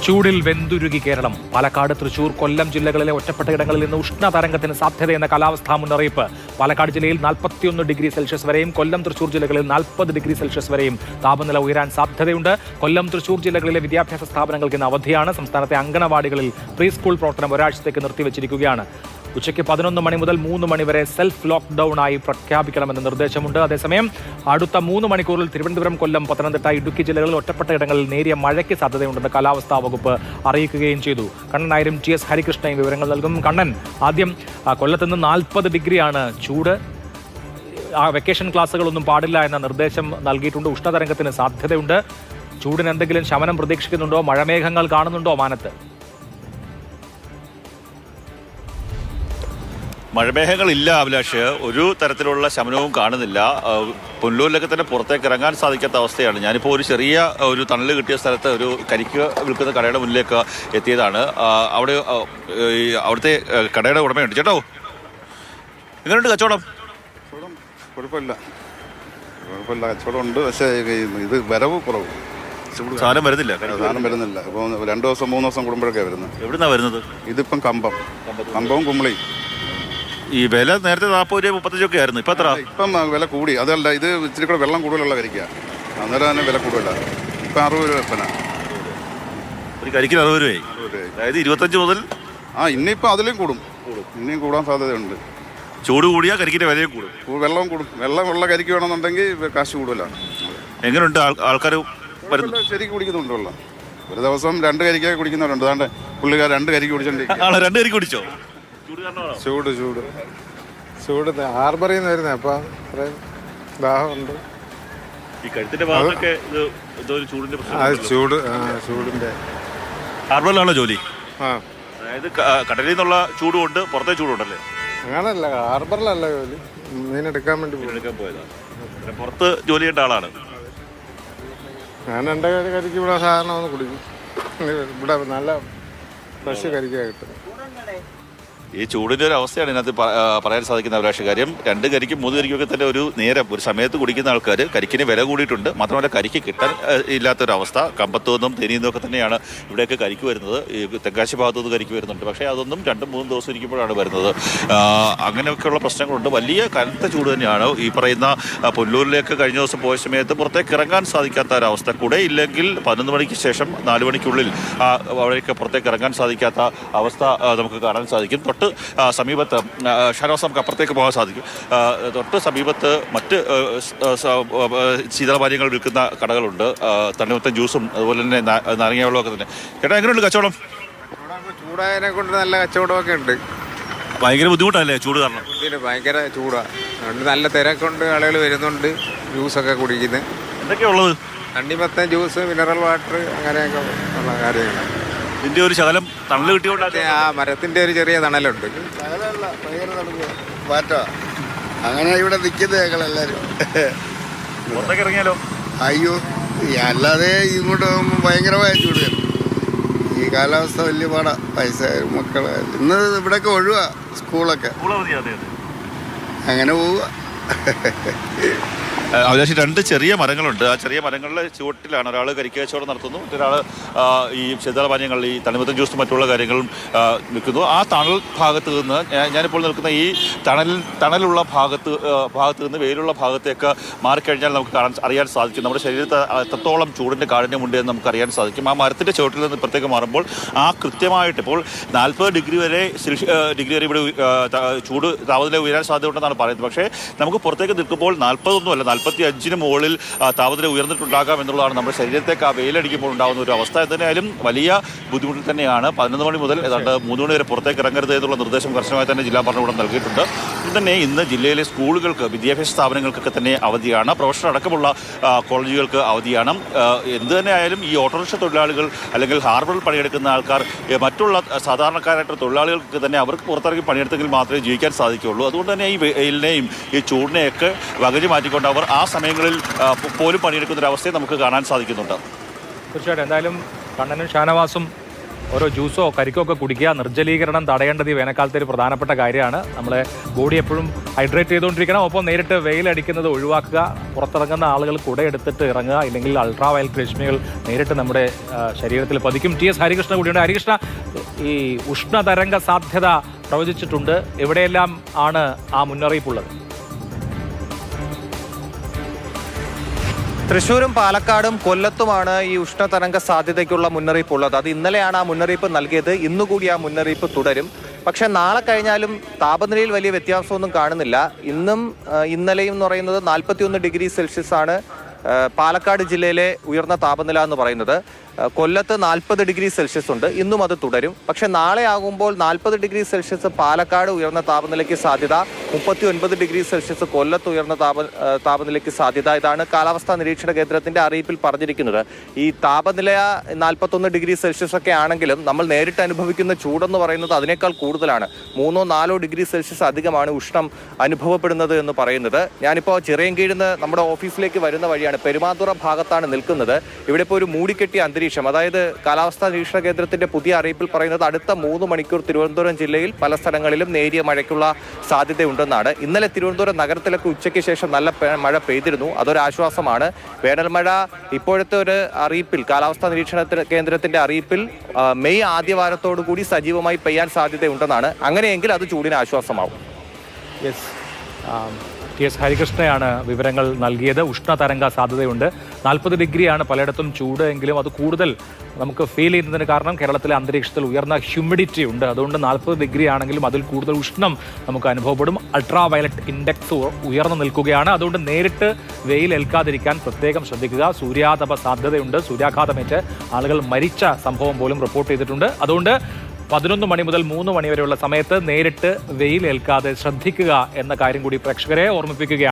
ചൂടിൽ വെന്തുരുകി കേരളം. പാലക്കാട്, തൃശൂർ, കൊല്ലം ജില്ലകളിലെ ഒറ്റപ്പെട്ട ഇടങ്ങളിൽ നിന്ന് ഉഷ്ണതരംഗത്തിന് സാധ്യതയെന്ന കാലാവസ്ഥാ മുന്നറിയിപ്പ്. പാലക്കാട് ജില്ലയിൽ 41 ഡിഗ്രി സെൽഷ്യസ് വരെയും, കൊല്ലം, തൃശൂർ ജില്ലകളിൽ 40 ഡിഗ്രി സെൽഷ്യസ് വരെയും താപനില ഉയരാൻ സാധ്യതയുണ്ട്. കൊല്ലം, തൃശൂർ ജില്ലകളിലെ വിദ്യാഭ്യാസ സ്ഥാപനങ്ങൾക്ക് ഇന്ന് അവധിയാണ്. സംസ്ഥാനത്തെ അങ്കണവാടികളിൽ പ്രീ സ്കൂൾ പ്രവർത്തനം ഒരാഴ്ചത്തേക്ക് നിർത്തിവച്ചിരിക്കുകയാണ്. ഉച്ചയ്ക്ക് 11 മണി മുതൽ 3 മണി വരെ സെൽഫ് ലോക്ക്ഡൌൺ ആയി പ്രഖ്യാപിക്കണമെന്ന നിർദ്ദേശമുണ്ട്. അതേസമയം അടുത്ത 3 മണിക്കൂറിൽ തിരുവനന്തപുരം, കൊല്ലം, പത്തനംതിട്ട, ഇടുക്കി ജില്ലകളിൽ ഒറ്റപ്പെട്ട ഇടങ്ങളിൽ നേരിയ മഴയ്ക്ക് സാധ്യതയുണ്ടെന്ന് കാലാവസ്ഥാ വകുപ്പ് അറിയിക്കുകയും ചെയ്തു. കണ്ണൻ നായരും ടി എസ് ഹരികൃഷ്ണയും വിവരങ്ങൾ നൽകും. കണ്ണൻ, ആദ്യം കൊല്ലത്ത് നിന്ന് 40 ഡിഗ്രിയാണ് ചൂട്. വെക്കേഷൻ ക്ലാസ്സുകളൊന്നും പാടില്ല എന്ന നിർദ്ദേശം നൽകിയിട്ടുണ്ട്. ഉഷ്ണതരംഗത്തിന് സാധ്യതയുണ്ട്. ചൂടിന് എന്തെങ്കിലും ശമനം പ്രതീക്ഷിക്കുന്നുണ്ടോ? മഴമേഘങ്ങൾ കാണുന്നുണ്ടോ മാനത്ത്? മഴമേഘങ്ങളില്ല അഭിലാഷ്, ഒരു തരത്തിലുള്ള ശമനവും കാണുന്നില്ല. പുനലൂരിലൊക്കെ തന്നെ പുറത്തേക്ക് ഇറങ്ങാൻ സാധിക്കാത്ത അവസ്ഥയാണ്. ഞാനിപ്പോൾ ഒരു ചെറിയ തണൽ കിട്ടിയ സ്ഥലത്ത് ഒരു കരിക്ക് വിൽക്കുന്ന കടയുടെ മുന്നിലേക്ക് എത്തിയതാണ്. അവിടുത്തെ കടയുടെ ഉടമയുണ്ട്. ചേട്ടോ, എങ്ങനെയുണ്ട് കച്ചവടം? കുഴപ്പമില്ല, കച്ചവടം ഉണ്ട്. പക്ഷേ ഇത് വരവ് കുറവ്. സാധനം വരുന്നില്ല. ഇപ്പോൾ 2 ദിവസം 3 ദിവസം കൂടുമ്പോഴൊക്കെ വരുന്നത്. എവിടുന്നാണ് വരുന്നത്? ഇതിപ്പം കമ്പവും കുമ്പളി. ഈ വില നേരത്തെ 40 രൂപ 35 ഒക്കെ ആയിരുന്നു. ഇപ്പം എത്ര? ഇപ്പം വില കൂടി. അതല്ല, ഇത് ഇച്ചിരി കൂടെ വെള്ളം കൂടുതലുള്ള കരിക്കാണ്. അന്നേരം തന്നെ വില കൂടുതലാണ്. ഇപ്പം 60 രൂപ വിൽപ്പന. ഒരു കരിക്കിന് 60 രൂപയായി. അതായത് 25 മുതൽ ഇനിയിപ്പോൾ അതിലും കൂടും. ഇനിയും കൂടാൻ സാധ്യതയുണ്ട്. ചൂട് കൂടിയാൽ കരിക്കിൻ്റെ വിലയും കൂടും, വെള്ളവും കൂടും. വെള്ളമുള്ള കരിക്ക് വേണമെന്നുണ്ടെങ്കിൽ കാശ് കൂടുതലാണ്. എങ്ങനെയുണ്ട് ആൾക്കാർ ശരിക്കും കുടിക്കുന്നുണ്ട് വെള്ളം? ഒരു ദിവസം 2 കരിക്കൊക്കെ കുടിക്കുന്നവരുണ്ട്. അതാണ്ട് പുള്ളിക്കാർ 2 കരിക്ക് കുടിച്ചോണ്ടിരിക്കും. 2 കരിക്ക് കുടിച്ചോ? ചൂട് ഹാർബറിൽ നിന്ന് വരുന്നത്. അപ്പം അത്രയും ദാഹമുണ്ട്. ഈ കഴുത്തിന്റെ ഭാഗത്തൊക്കെ ചൂടിന്റെ ഹാർബറിലാണോ ജോലി? അതായത് കടലിൽ നിന്നുള്ള ചൂടുണ്ട്, പുറത്തെ ചൂടുണ്ടല്ലേ? അങ്ങനല്ല, ഹാർബറിലല്ല ജോലി, മീനെടുക്കാൻ വേണ്ടി പോയതാണ്. പുറത്ത് ജോലി ചെയ്യേണ്ട ആളാണ് ഞാൻ. 2 കരിക്ക് ഇവിടെ സാധാരണ ഒന്ന് കുടിക്കും. ഇവിടെ നല്ല ഫ്രഷ് കരിക്കാ കിട്ടും. ഈ ചൂടിൻ്റെ ഒരു അവസ്ഥയാണ് ഇതിനകത്ത് പറയാൻ സാധിക്കുന്ന അഭിലാഷ. കാര്യം 2 കരിക്കും 3 കരിക്കൊക്കെ തന്നെ ഒരു സമയത്ത് കുടിക്കുന്ന ആൾക്കാർ കരിക്കിന് വില കൂടിയിട്ടുണ്ട്. മാത്രമല്ല കരിക്ക് കിട്ടാൻ ഇല്ലാത്തൊരവസ്ഥ. കമ്പത്തു നിന്നും തെനിയിൽ നിന്നൊക്കെ തന്നെയാണ് ഇവിടെയൊക്കെ കരിക്ക് വരുന്നത്. ഈ തെങ്കാശി ഭാഗത്തു നിന്ന് കരിക്ക് വരുന്നുണ്ട്. പക്ഷേ അതൊന്നും 2-3 ദിവസം ഇരിക്കുമ്പോഴാണ് വരുന്നത്. അങ്ങനെയൊക്കെയുള്ള പ്രശ്നങ്ങളുണ്ട്. വലിയ കനത്ത ചൂട് തന്നെയാണ്. ഈ പറയുന്ന പുനലൂരിലേക്ക് കഴിഞ്ഞ ദിവസം പോയ സമയത്ത് പുറത്തേക്ക് ഇറങ്ങാൻ സാധിക്കാത്ത ഒരവസ്ഥ. കൂടെ ഇല്ലെങ്കിൽ 11 മണിക്ക് ശേഷം 4 മണിക്കുള്ളിൽ അവിടേക്ക് പുറത്തേക്ക് ഇറങ്ങാൻ സാധിക്കാത്ത അവസ്ഥ നമുക്ക് കാണാൻ സാധിക്കും. തൊട്ട് സമീപത്ത് ഷാനവാസ് നമുക്ക് അപ്പുറത്തേക്ക് പോകാൻ സാധിക്കും. തൊട്ട് സമീപത്ത് മറ്റ് ശീതളപാനീയങ്ങൾ വിൽക്കുന്ന കടകളുണ്ട്. തണ്ണിമത്തൻ ജ്യൂസും അതുപോലെ തന്നെ നാരങ്ങ വെള്ളമൊക്കെ തന്നെ. ചേട്ടാ, എങ്ങനെയുണ്ട് കച്ചവടം? ചൂടായതിനെ കൊണ്ട് നല്ല കച്ചവടമൊക്കെ ഉണ്ട്. ഭയങ്കര ബുദ്ധിമുട്ടല്ലേ ചൂട് കാരണം? ഭയങ്കര ചൂടാണ്. അതുകൊണ്ട് നല്ല തിരക്കുണ്ട്, ആളുകൾ വരുന്നുണ്ട്, ജ്യൂസൊക്കെ കുടിക്കുന്നത്. എന്തൊക്കെയാ ഉള്ളത്? തണ്ണിമത്തൻ ജ്യൂസ്, മിനറൽ വാട്ടർ, അങ്ങനെയൊക്കെ ഉള്ള കാര്യങ്ങളാണ്. ഇതിൻ്റെ ഒരു ശകലം തണൽ കിട്ടിയോണ്ട് ആ മരത്തിന്റെ ഒരു ചെറിയ തണലുണ്ട്. അങ്ങനെ ഇവിടെ നിൽക്കുന്നത് ഞങ്ങളെല്ലാവരും. പുറത്തേക്ക് ഇറങ്ങിയാലോ? അയ്യോ, അല്ലാതെ ഇങ്ങോട്ട് പോകുമ്പോൾ ഭയങ്കരമായ ചൂട്. ഈ കാലാവസ്ഥ വലിയ പാടാ. പൈസ മക്കള് ഇന്ന് ഇവിടെയൊക്കെ ഒഴിവാ, സ്കൂളൊക്കെ. അങ്ങനെ പോവുക. അഭിലാഷ്, 2 ചെറിയ മരങ്ങളുണ്ട്. ആ ചെറിയ മരങ്ങളുടെ ചുവട്ടിലാണ് ഒരാൾ കരിക്ക് കച്ചവടം നടത്തുന്നു, മറ്റൊരാൾ ഈ ശീതളപാനീയങ്ങൾ, ഈ തണ്ണിമത്തൻ ജ്യൂസും മറ്റുള്ള കാര്യങ്ങളും വിൽക്കുന്നു. ആ തണൽ ഭാഗത്ത് നിന്ന് ഞാനിപ്പോൾ നിൽക്കുന്ന ഈ തണലുള്ള ഭാഗത്ത് നിന്ന് വെയിലുള്ള ഭാഗത്തേക്ക് മാറിക്കഴിഞ്ഞാൽ നമുക്ക് അറിയാൻ സാധിക്കും നമ്മുടെ ശരീരത്തിൽ എത്രത്തോളം ചൂടിൻ്റെ കാഠിന്യമുണ്ട് എന്ന് നമുക്ക് അറിയാൻ സാധിക്കും. ആ മരത്തിൻ്റെ ചുവട്ടിൽ നിന്ന് ഇപ്പുറത്തേക്ക് മാറുമ്പോൾ ആ ഇപ്പോൾ 40 ഡിഗ്രി വരെ ഇവിടെ ചൂട് താപനില ഉയരാൻ സാധ്യതയുണ്ടെന്നാണ് പറയുന്നത്. പക്ഷേ നമുക്ക് പുറത്തേക്ക് നിൽക്കുമ്പോൾ 40 45-ന് മുകളിൽ താപനില ഉയർന്നിട്ടുണ്ടാകാം എന്നുള്ളതാണ് നമ്മുടെ ശരീരത്തേക്ക് ആ വെയിലടിക്കുമ്പോൾ ഉണ്ടാകുന്ന ഒരു അവസ്ഥ. എന്തായാലും വലിയ ബുദ്ധിമുട്ടിൽ തന്നെയാണ്. 11 മണി മുതൽ ഏതാണ്ട് 3 മണി വരെ പുറത്തേക്ക് ഇറങ്ങരുത് എന്നുള്ള നിർദ്ദേശം കർശനമായി തന്നെ ജില്ലാ ഭരണകൂടം നൽകിയിട്ടുണ്ട്. തന്നെ ഇന്ന് ജില്ലയിലെ സ്കൂളുകൾക്ക്, വിദ്യാഭ്യാസ സ്ഥാപനങ്ങൾക്കൊക്കെ തന്നെ അവധിയാണ്. പ്രൊഫഷണൽ അടക്കമുള്ള കോളേജുകൾക്ക് അവധിയാണ്. എന്ത് തന്നെ ആയാലും ഈ ഓട്ടോറിക്ഷ തൊഴിലാളികൾ അല്ലെങ്കിൽ ഹാർബറിൽ പണിയെടുക്കുന്ന ആൾക്കാർ, മറ്റുള്ള സാധാരണക്കാരായിട്ടുള്ള തൊഴിലാളികൾക്ക് തന്നെ അവർക്ക് പുറത്തിറങ്ങി പണിയെടുത്തെങ്കിൽ മാത്രമേ ജീവിക്കാൻ സാധിക്കുകയുള്ളൂ. അതുകൊണ്ട് തന്നെ ഈ വെയിലിനെയും ഈ ചൂടിനെയൊക്കെ വകഞ്ഞു മാറ്റിക്കൊണ്ട് അവർ ആ സമയങ്ങളിൽ പോലും പണിയെടുക്കുന്ന ഒരു അവസ്ഥയെ നമുക്ക് കാണാൻ സാധിക്കുന്നുണ്ട്. തീർച്ചയായിട്ടും. എന്തായാലും കണ്ണനും ഷാനവാസും ഓരോ ജ്യൂസോ കരിക്കോ ഒക്കെ കുടിക്കുക. നിർജ്ജലീകരണം തടയേണ്ടത് ഈ വേനൽക്കാലത്തെ ഒരു പ്രധാനപ്പെട്ട കാര്യമാണ്. നമ്മളെ ബോഡി എപ്പോഴും ഹൈഡ്രേറ്റ് ചെയ്തുകൊണ്ടിരിക്കണം. ഒപ്പം നേരിട്ട് വെയിലടിക്കുന്നത് ഒഴിവാക്കുക. പുറത്തിറങ്ങുന്ന ആളുകൾ കുടയെടുത്തിട്ട് ഇറങ്ങുക, ഇല്ലെങ്കിൽ അൾട്രാ വയലറ്റ് രശ്മികൾ നേരിട്ട് നമ്മുടെ ശരീരത്തിൽ പതിക്കും. TS ഹരികൃഷ്ണ കൂടിയുണ്ട്. ഹരികൃഷ്ണ, ഈ ഉഷ്ണതരംഗ സാധ്യത പ്രവചിച്ചിട്ടുണ്ട്. എവിടെയെല്ലാം ആണ് ആ മുന്നറിയിപ്പുള്ളത്? തൃശ്ശൂരും പാലക്കാടും കൊല്ലത്തുമാണ് ഈ ഉഷ്ണതരംഗ സാധ്യതയ്ക്കുള്ള മുന്നറിയിപ്പ് ഉള്ളത്. അത് ഇന്നലെയാണ് ആ മുന്നറിയിപ്പ് നൽകിയത്. ഇന്നുകൂടി ആ മുന്നറിയിപ്പ് തുടരും. പക്ഷേ നാളെ കഴിഞ്ഞാലും താപനിലയിൽ വലിയ വ്യത്യാസമൊന്നും കാണുന്നില്ല. ഇന്നും ഇന്നലെയും എന്ന് പറയുന്നത് 41 ഡിഗ്രി സെൽഷ്യസ് ആണ് പാലക്കാട് ജില്ലയിലെ ഉയർന്ന താപനില എന്ന് പറയുന്നത്. കൊല്ലത്ത് 40 ഡിഗ്രി സെൽഷ്യസ് ഉണ്ട്. ഇന്നും അത് തുടരും. പക്ഷേ നാളെ ആകുമ്പോൾ 40 ഡിഗ്രി സെൽഷ്യസ് പാലക്കാട് ഉയർന്ന താപനിലയ്ക്ക് സാധ്യത, 39 ഡിഗ്രി സെൽഷ്യസ് കൊല്ലത്ത് ഉയർന്ന താപനിലയ്ക്ക് സാധ്യത. ഇതാണ് കാലാവസ്ഥാ നിരീക്ഷണ കേന്ദ്രത്തിന്റെ അറിയിപ്പിൽ പറഞ്ഞിരിക്കുന്നത്. ഈ താപനില 41 ഡിഗ്രി സെൽഷ്യസ് ഒക്കെ ആണെങ്കിലും നമ്മൾ നേരിട്ട് അനുഭവിക്കുന്ന ചൂടെന്ന് പറയുന്നത് അതിനേക്കാൾ കൂടുതലാണ്. 3-4 ഡിഗ്രി സെൽഷ്യസ് അധികമാണ് ഉഷ്ണം അനുഭവപ്പെടുന്നത് എന്ന് പറയുന്നത്. ഞാനിപ്പോൾ ചിറയൻകീഴിന്ന് നമ്മുടെ ഓഫീസിലേക്ക് വരുന്ന വഴിയാണ്. പെരുമാതുറ ഭാഗത്താണ് നിൽക്കുന്നത്. ഇവിടെ ഇപ്പോൾ ഒരു മൂടിക്കെട്ടിയ അന്തരീക്ഷം, അതായത് കാലാവസ്ഥാ നിരീക്ഷണ കേന്ദ്രത്തിന്റെ പുതിയ അറിയിപ്പിൽ പറയുന്നത് അടുത്ത 3 മണിക്കൂർ തിരുവനന്തപുരം ജില്ലയിൽ പല സ്ഥലങ്ങളിലും നേരിയ മഴയ്ക്കുള്ള സാധ്യതയുണ്ടെന്നാണ്. ഇന്നലെ തിരുവനന്തപുരം നഗരത്തിലൊക്കെ ഉച്ചയ്ക്ക് ശേഷം നല്ല മഴ പെയ്തിരുന്നു. അതൊരാശ്വാസമാണ്. വേനൽ മഴ ഇപ്പോഴത്തെ ഒരു അറിയിപ്പിൽ, കാലാവസ്ഥാ നിരീക്ഷണ കേന്ദ്രത്തിന്റെ അറിയിപ്പിൽ മെയ് ആദ്യവാരത്തോടു കൂടി സജീവമായി പെയ്യാൻ സാധ്യതയുണ്ടെന്നാണ്. അങ്ങനെയെങ്കിൽ അത് ചൂടിന് ആശ്വാസമാവും. TS ഹരികൃഷ്ണയാണ് വിവരങ്ങൾ നൽകിയത്. ഉഷ്ണതരംഗ സാധ്യതയുണ്ട്. 40 ഡിഗ്രിയാണ് പലയിടത്തും ചൂട്. എങ്കിലും അത് കൂടുതൽ നമുക്ക് ഫീൽ ചെയ്യുന്നതിന് കാരണം കേരളത്തിലെ അന്തരീക്ഷത്തിൽ ഉയർന്ന ഹ്യൂമിഡിറ്റി ഉണ്ട്. അതുകൊണ്ട് 40 ഡിഗ്രി ആണെങ്കിലും അതിൽ കൂടുതൽ ഉഷ്ണം നമുക്ക് അനുഭവപ്പെടും. അൾട്രാ വയലറ്റ് ഇൻഡെക്സ് ഉയർന്നു നിൽക്കുകയാണ്. അതുകൊണ്ട് നേരിട്ട് വെയിൽ ഏൽക്കാതിരിക്കാൻ പ്രത്യേകം ശ്രദ്ധിക്കുക. സൂര്യാതപ സാധ്യതയുണ്ട്. സൂര്യാഘാതമേറ്റ് ആളുകൾ മരിച്ച സംഭവം പോലും റിപ്പോർട്ട് ചെയ്തിട്ടുണ്ട്. അതുകൊണ്ട് 11 മണി മുതൽ 3 മണി വരെയുള്ള സമയത്ത് നേരിട്ട് വെയിൽ ഏൽക്കാതെ ശ്രദ്ധിക്കുക എന്ന കാര്യം കൂടി പ്രേക്ഷകരെ ഓർമ്മിപ്പിക്കുകയാണ്.